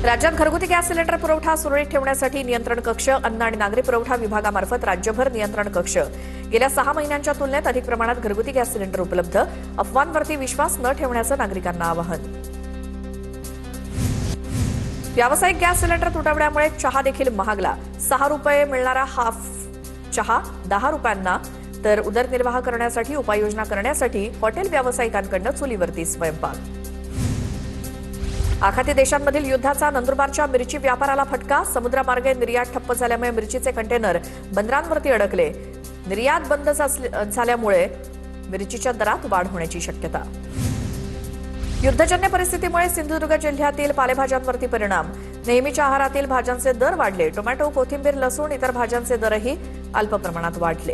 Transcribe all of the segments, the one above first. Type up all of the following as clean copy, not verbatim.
राज्यात घरगुती gas cylinder पुरवठा सुरळीत ठेवण्यासाठी नियंत्रण कक्ष, अन्न आणि नागरी पुरवठा विभागामार्फत राज्यभर नियंत्रण कक्ष. गेल्या 6 महिन्यांच्या तुलनेत अधिक प्रमाणात घरगुती गॅस सिलेंडर उपलब्ध. अफवांवरती विश्वास न ठेवण्याचं नागरिकांना आवाहन. व्यावसायिक गॅस सिलेंडर तुटवड्यामुळे चहा देखील महागला. 6 रुपये मिळणारा हाफ चहा 10 रुपयांना. तर उदरनिर्वाह करण्यासाठी उपाययोजना करण्यासाठी हॉटेल व्यावसायिकांकडून चुलीवरती स्वयंपाक. आखाती देशांमधील युद्धाचा नंदुरबारच्या मिरची व्यापाराला फटका. समुद्रमार्गे निर्यात ठप्प झाल्यामुळे मिरचीचे कंटेनर बंदरांवरती अडकले. निर्यात बंद झाल्यामुळे मिरचीच्या दरात वाढ होण्याची शक्यता. युद्धजन्य परिस्थितीमुळे सिंधुदुर्ग जिल्ह्यातील पालेभाज्यांवरती परिणाम. नेहमीच्या आहारातील भाज्यांचे दर वाढले. टोमॅटो, कोथिंबीर, लसूण इतर भाज्यांचे दरही अल्प प्रमाणात वाढले.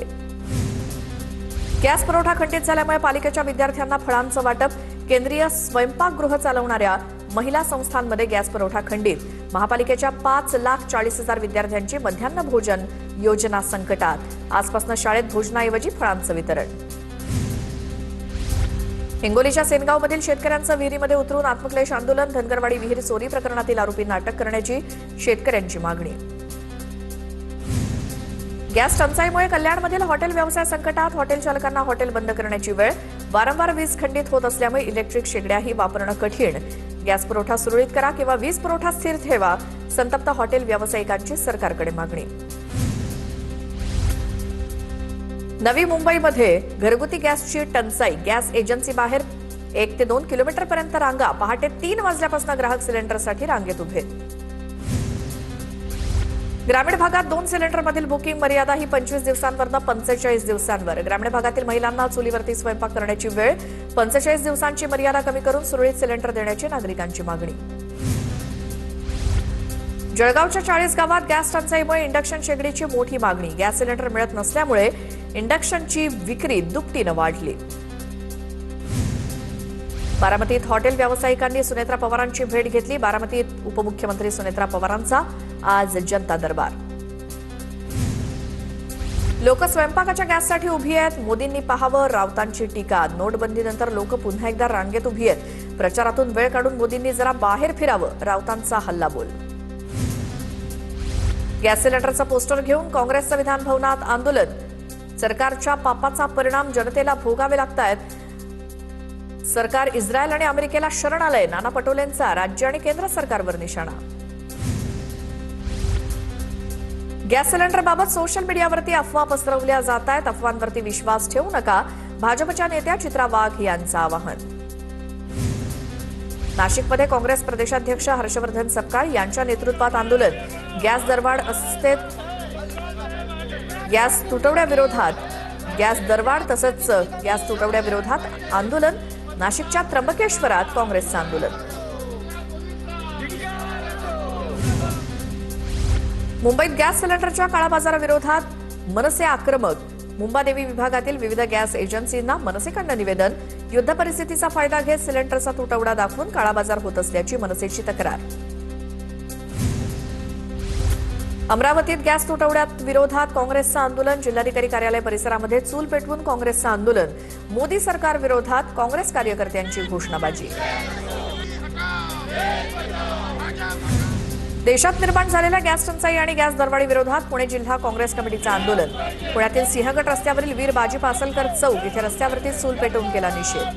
गॅस पुरवठा खंडित झाल्यामुळे पालिकेच्या विद्यार्थ्यांना फळांचं वाटप. केंद्रीय स्वयंपाकगृह चालवणाऱ्या महिला संस्थांमध्ये गॅस पुरवठा खंडित. महापालिकेच्या 5,40,000 विद्यार्थ्यांची मध्यान्ह भोजन योजना संकटात. आजपासून शाळेत भोजनाऐवजी फळांचं वितरण. हिंगोलीच्या सेनगावमधील शेतकऱ्यांचं विहिरीमध्ये उतरून आत्मक्लेश आंदोलन. धनगरवाडी विहीर चोरी प्रकरणातील आरोपींना अटक करण्याची शेतकऱ्यांची मागणी. गॅस टंचाईमुळे कल्याणमधील हॉटेल व्यवसाय संकटात. हॉटेल चालकांना हॉटेल बंद करण्याची वेळ. वारंवार वीज खंडित होत असल्यामुळे इलेक्ट्रिक शेगड्याही वापरणं कठीण. गॅस पुरवठा सुरळीत करा किंवा वीज पुरवठा स्थिर ठेवा. संतप्त हॉटेल व्यावसायिकांची सरकारकडे मागणी. नवी मुंबईमध्ये घरगुती गॅसची टंचाई. गॅस एजन्सी बाहेर 1 ते 2 किलोमीटरपर्यंत रांगा. पहाटे 3 वाजल्यापासून ग्राहक सिलेंडरसाठी रांगेत उभे. ग्रामीण भागात 2 सिलेंडरमधील बुकिंग मर्यादा ही 25 दिवसांवरनं 45 दिवसांवर. ग्रामीण भागातील महिलांना चुलीवरती स्वयंपाक करण्याची वेळ. 45 दिवसांची मर्यादा कमी करून सुरळीत सिलेंडर देण्याची नागरिकांची मागणी. जळगावच्या 40 गावात गॅस टंचाईमुळे इंडक्शन शेगडीची मोठी मागणी. गॅस सिलेंडर मिळत नसल्यामुळे इंडक्शनची विक्री दुपटीनं वाढली. बारामतीत हॉटेल व्यावसायिकांनी सुनेत्रा पवारांची भेट घेतली. बारामतीत उपमुख्यमंत्री सुनेत्रा पवारांचा आज जनता दरबार. लोक स्वयंपाकाच्या गॅससाठी उभी आहेत. मोदींनी पाहावं राऊतांची टीका. नोटबंदीनंतर लोक पुन्हा एकदा रांगेत उभी आहेत. प्रचारातून वेळ काढून मोदींनी जरा बाहेर फिरावं. राऊतांचा हल्लाबोल. गॅस सिलेंडरचं पोस्टर घेऊन काँग्रेसचं विधान भवनात आंदोलन. सरकारच्या पापाचा परिणाम जनतेला भोगावे लागतायत. सरकार इस्रायल आणि अमेरिकेला शरण आलंय. नाना पटोलेंचा राज्य आणि केंद्र सरकारवर निशाणा. गॅस सिलेंडरबाबत सोशल मीडियावरती अफवा पसरवल्या जात आहेत. अफवांवरती विश्वास ठेवू नका. भाजपच्या नेत्या चित्रा वाघ यांचं आवाहन. नाशिकमध्ये काँग्रेस प्रदेशाध्यक्ष हर्षवर्धन सपकाळ यांच्या नेतृत्वात आंदोलन. गॅस दरवाढ असते. गॅस तुटवड्याविरोधात गॅस दरवाढ तसंच गॅस तुटवड्याविरोधात आंदोलन. नाशिकच्या त्र्यंबकेश्वरात काँग्रेसचं आंदोलन. मुंबईत गॅस सिलेंडरच्या काळाबाजाराविरोधात मनसे आक्रमक. मुंबादेवी विभागातील विविध गॅस एजन्सींना मनसेकडून निवेदन. युद्ध परिस्थितीचा फायदा घेत सिलेंडरचा तुटवडा दाखवून काळाबाजार होत असल्याची मनसेची तक्रार. अमरावतीत गॅस तुटवड्यात विरोधात काँग्रेसचं आंदोलन. जिल्हाधिकारी कार्यालय परिसरामध्ये चूल पेटवून काँग्रेसचं आंदोलन. मोदी सरकार विरोधात काँग्रेस कार्यकर्त्यांची घोषणाबाजी. देशात निर्माण झालेल्या गॅस टंचाई आणि गॅस दरवाढी विरोधात पुणे जिल्हा काँग्रेस कमिटीचं आंदोलन. पुण्यातील सिंहगड रस्त्यावरील वीर बाजी पासलकर चौक इथे रस्त्यावरती चूल पेटवून केला निषेध.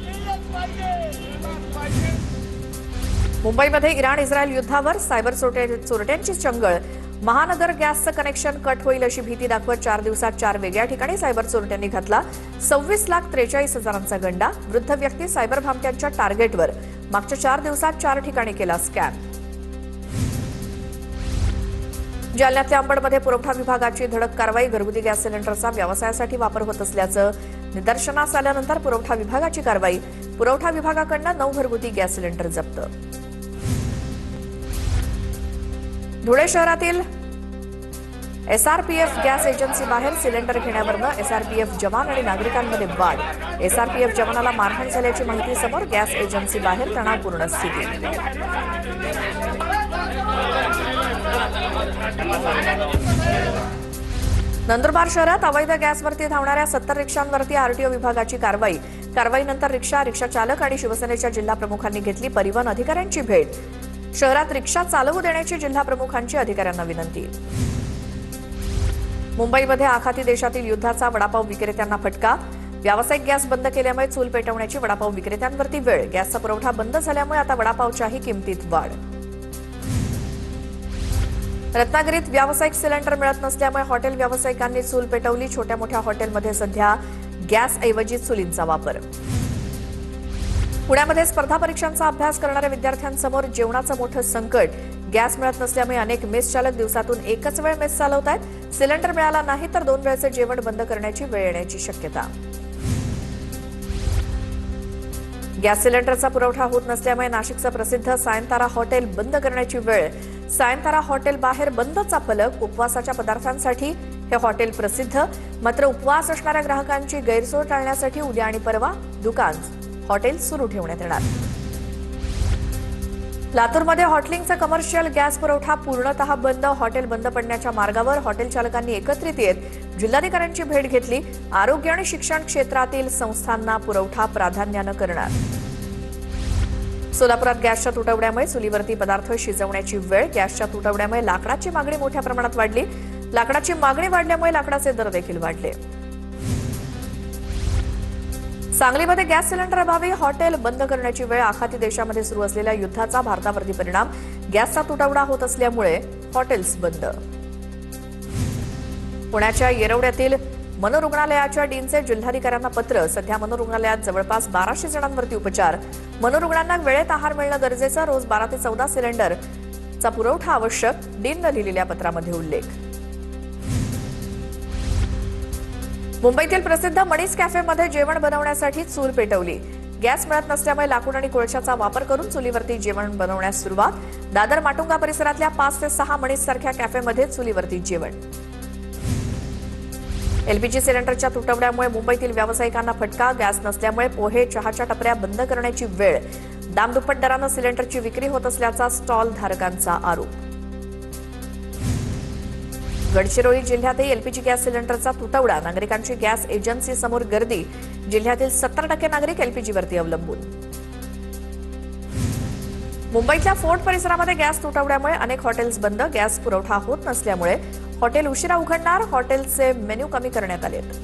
मुंबईमध्ये इराण इस्रायल युद्धावर सायबर चोरट्यांची चंगळ. महानगर गॅसचं कनेक्शन कट होईल अशी भीती दाखवत 4 दिवसात 4 वेगळ्या ठिकाणी सायबर चोरट्यांनी घातला 26,43,000चा गंडा. वृद्ध व्यक्ती सायबर भामट्यांच्या टार्गेटवर. मागच्या 4 दिवसात 4 ठिकाणी केला स्कॅम. जालन्यातल्या अंबडमध्ये पुरवठा विभागाची धडक कारवाई. घरगुती गॅस सिलेंडरचा व्यवसायासाठी वापर होत असल्याचं निदर्शनास आल्यानंतर पुरवठा विभागाची कारवाई. पुरवठा विभागाकडून 9 घरगुती गॅस सिलेंडर जप्त. धुळे शहरातील एसआरपीएफ गॅस एजन्सी बाहेर सिलेंडर घेण्यावरून एसआरपीएफ जवान आणि नागरिकांमध्ये वाद. एसआरपीएफ जवानाला मारहाण झाल्याची माहिती समोर. गॅस एजन्सी बाहेर तणावपूर्ण स्थिती. नंदुरबार शहरात अवैध गॅसवरती धावणाऱ्या 70 रिक्षांवरती आरटीओ विभागाची कारवाई. कारवाईनंतर रिक्षा चालक आणि शिवसेनेच्या जिल्हा प्रमुखांनी घेतली परिवहन अधिकाऱ्यांची भेट. शहरात रिक्षा चालवू देण्याची जिल्हा प्रमुखांची अधिकाऱ्यांना विनंती। मुंबईमध्ये आखाती देशातील युद्धाचा वडापाव विक्रेत्यांना फटका। व्यावसायिक गॅस बंद केल्यामुळे चूल पेटवण्याची वडापाव विक्रेत्यांवरती वेळ। गॅसचा पुरवठा बंद झाल्यामुळे आता वडापावच्याही किमतीत वाढ। रत्नागिरीत व्यावसायिक सिलेंडर मिळत नसल्यामुळे हॉटेल व्यावसायिकांनी चूल पेटवली। छोट्या मोठ्या हॉटेलमध्ये सध्या गॅसऐवजी चुलींचा वापर। पुण्यामध्ये स्पर्धा परीक्षांचा अभ्यास करणाऱ्या विद्यार्थ्यांसमोर जेवणाचं मोठं संकट। गॅस मिळत नसल्यामुळे अनेक मेस चालक दिवसातून एकच वेळ मेस चालवतायत। सिलेंडर मिळाला नाही तर 2 वेळचे जेवण बंद करण्याची वेळ येण्याची शक्यता। गॅस सिलेंडरचा पुरवठा होत नसल्यामुळे नाशिकचं प्रसिद्ध सायंतारा हॉटेल बंद करण्याची वेळ। सायंतारा हॉटेल बाहेर बंदचा फलक। उपवासाच्या पदार्थांसाठी हे हॉटेल प्रसिद्ध, मात्र उपवास असणाऱ्या ग्राहकांची गैरसोय टाळण्यासाठी उद्या आणि परवा दुकान हॉटेल सुरू ठेवण्यात येणार। लातूरमध्ये हॉटलिंगचा कमर्शियल गॅस पुरवठा पूर्णतः बंद। हॉटेल बंद पडण्याच्या मार्गावर हॉटेल चालकांनी एकत्रित येत जिल्हाधिकाऱ्यांची भेट घेतली। आरोग्य आणि शिक्षण क्षेत्रातील संस्थांना पुरवठा प्राधान्यानं करणार। सोलापुरात गॅसच्या तुटवड्यामुळे चुलीवरती पदार्थ शिजवण्याची वेळ। गॅसच्या तुटवड्यामुळे लाकडाची मागणी मोठ्या प्रमाणात वाढली। लाकडाची मागणी वाढल्यामुळे लाकडाचे दर देखील वाढले। सांगलीमध्ये गॅस सिलेंडर अभावी हॉटेल बंद करण्याची वेळ। आखाती देशामध्ये सुरू असलेल्या युद्धाचा भारतावरती परिणाम। गॅसचा तुटवडा होत असल्यामुळे हॉटेल्स बंद। पुण्याच्या येरवड्यातील मनोरुग्णालयाच्या डीनचे जिल्हाधिकाऱ्यांना पत्र। सध्या मनोरुग्णालयात जवळपास 1200 जणांवरती उपचार। मनोरुग्णांना वेळेत आहार मिळणं गरजेचं। रोज 12 ते 14 सिलेंडरचा पुरवठा आवश्यक। डीननं लिहिलेल्या पत्रामध्ये उल्लेख। मुंबईतील प्रसिद्ध मनीस कॅफेमध्ये जेवण बनवण्यासाठी चूल पेटवली। गॅस मिळत नसल्यामुळे लाकूड आणि कोळशाचा वापर करून चुलीवरती जेवण बनवण्यास सुरुवात। दादर माटुंगा परिसरातल्या 5 ते 6 मनीस सारख्या कॅफेमध्ये चुलीवरती जेवण। एलपीजी सिलेंडरच्या तुटवड्यामुळे मुंबईतील व्यावसायिकांना फटका। गॅस नसल्यामुळे पोहे चहाच्या टपऱ्या बंद करण्याची वेळ। दामदुप्पट दरानं सिलेंडरची विक्री होत असल्याचा स्टॉल धारकांचा आरोप। गडचिरोली जिल्ह्यातही एलपीजी गॅस सिलेंडरचा तुटवडा। नागरिकांची गॅस एजन्सी समोर गर्दी। जिल्ह्यातील 70% नागरिक एलपीजीवरती अवलंबून। मुंबईतल्या फोर्ट परिसरामध्ये गॅस तुटवड्यामुळे अनेक हॉटेल्स बंद। गॅस पुरवठा होत नसल्यामुळे हॉटेल उशिरा उघडणार। हॉटेलचे मेन्यू कमी करण्यात आलेत।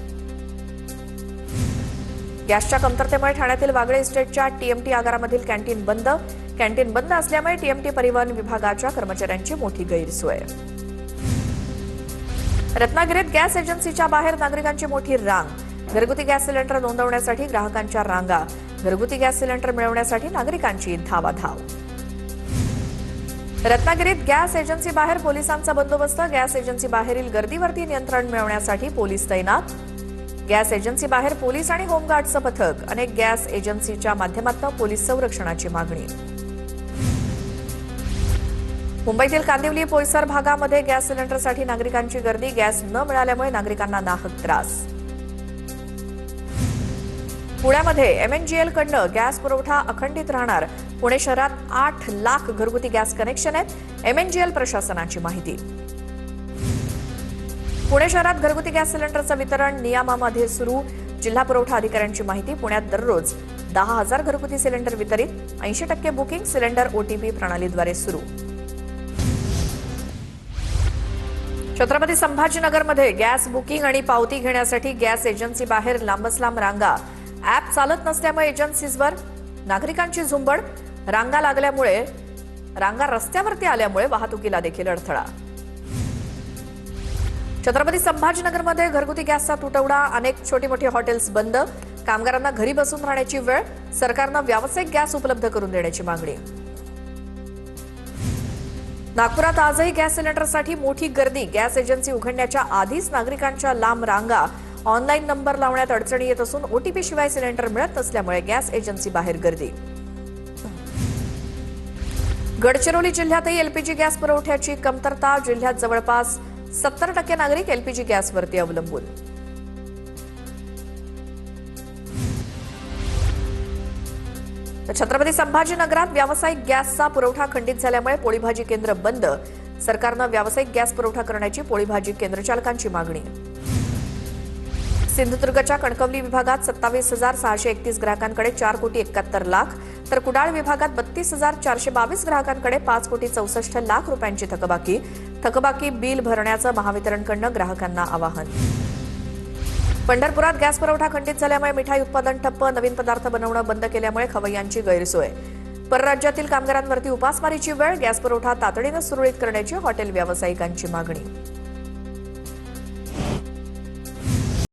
गॅसच्या कमतरतेमुळे ठाण्यातील वागळे इस्टेटच्या टीएमटी आगारामधील कॅन्टीन बंद। कॅन्टीन बंद असल्यामुळे टीएमटी परिवहन विभागाच्या कर्मचाऱ्यांची मोठी गैरसोय। रत्नागिरीत गॅस एजन्सीच्या बाहेर नागरिकांची मोठी रांग। घरगुती गॅस सिलेंडर नोंदवण्यासाठी ग्राहकांच्या रांगा। घरगुती गॅस सिलेंडर मिळवण्यासाठी नागरिकांची धावाधाव। रत्नागिरीत गॅस एजन्सी बाहेर पोलिसांचा बंदोबस्त। गॅस एजन्सी बाहेरील गर्दीवरती नियंत्रण मिळवण्यासाठी पोलीस तैनात। गॅस एजन्सी बाहेर पोलीस आणि होमगार्डचं पथक। अनेक गॅस एजन्सीच्या माध्यमातून पोलीस संरक्षणाची मागणी। मुंबईतील कांदिवली बोईसर भागामध्ये गॅस सिलेंडरसाठी नागरिकांची गर्दी। गॅस न मिळाल्यामुळे नागरिकांना नाहक त्रास। पुण्यामध्ये एमएनजीएल कडनं गॅस पुरवठा अखंडित राहणार। पुणे शहरात 8 लाख घरगुती गॅस कनेक्शन आहेत। एमएनजीएल प्रशासनाची माहिती। पुणे शहरात घरगुती गॅस सिलेंडरचं वितरण नियमामध्ये सुरू। जिल्हा पुरवठा अधिकाऱ्यांची माहिती। पुण्यात दररोज 10,000 घरगुती सिलेंडर वितरित। 80% बुकिंग सिलेंडर ओटीपी प्रणालीद्वारे सुरू। छत्रपती संभाजीनगरमध्ये गॅस बुकिंग आणि पावती घेण्यासाठी गॅस एजन्सी बाहेर लांबच लांब रांगा। ॲप चालत नसल्यामुळे एजन्सीजवर नागरिकांची झुंबड। रांगा रस्त्यावरती आल्यामुळे वाहतुकीला देखील अडथळा। छत्रपती संभाजीनगरमध्ये घरगुती गॅसचा तुटवडा। अनेक छोटी मोठी हॉटेल्स बंद। कामगारांना घरी बसून राहण्याची वेळ। सरकारनं व्यावसायिक गॅस उपलब्ध करून देण्याची मागणी। नागपुरात आजही गॅस सिलेंडरसाठी मोठी गर्दी। गॅस एजन्सी उघडण्याच्या आधीच नागरिकांच्या लांब रांगा। ऑनलाईन नंबर लावण्यात अडचणी येत असून ओटीपी शिवाय सिलेंडर मिळत नसल्यामुळे गॅस एजन्सी बाहेर गर्दी। गडचिरोली जिल्ह्यातही एलपीजी गॅस पुरवठ्याची कमतरता। जिल्ह्यात जवळपास 70% नागरिक एलपीजी गॅसवरती अवलंबून। छत्रपती संभाजीनगरात व्यावसायिक गॅसचा पुरवठा खंडित झाल्यामुळे पोळी भाजी केंद्र बंद। सरकारनं व्यावसायिक गॅस पुरवठा करण्याची पोळी भाजी केंद्र चालकांची मागणी। सिंधुदुर्गच्या कणकवली विभागात 27,631 ग्राहकांकडे 4,71,00,000 तर कुडाळ विभागात 32,422 ग्राहकांकडे 5,64,00,000 रुपयांची थकबाकी बिल भरण्याचं महावितरणकडनं ग्राहकांना आवाहन. पंढरपुरात गॅस पुरवठा खंडित झाल्यामुळे मिठाई उत्पादन ठप्प, नवीन पदार्थ बनवणं बंद केल्यामुळे खवय्यांची गैरसोय. परराज्यातील कामगारांवरती उपासमारीची वेळ, गॅस पुरवठा तातडीनं सुरळीत करण्याची हॉटेल व्यावसायिकांची मागणी.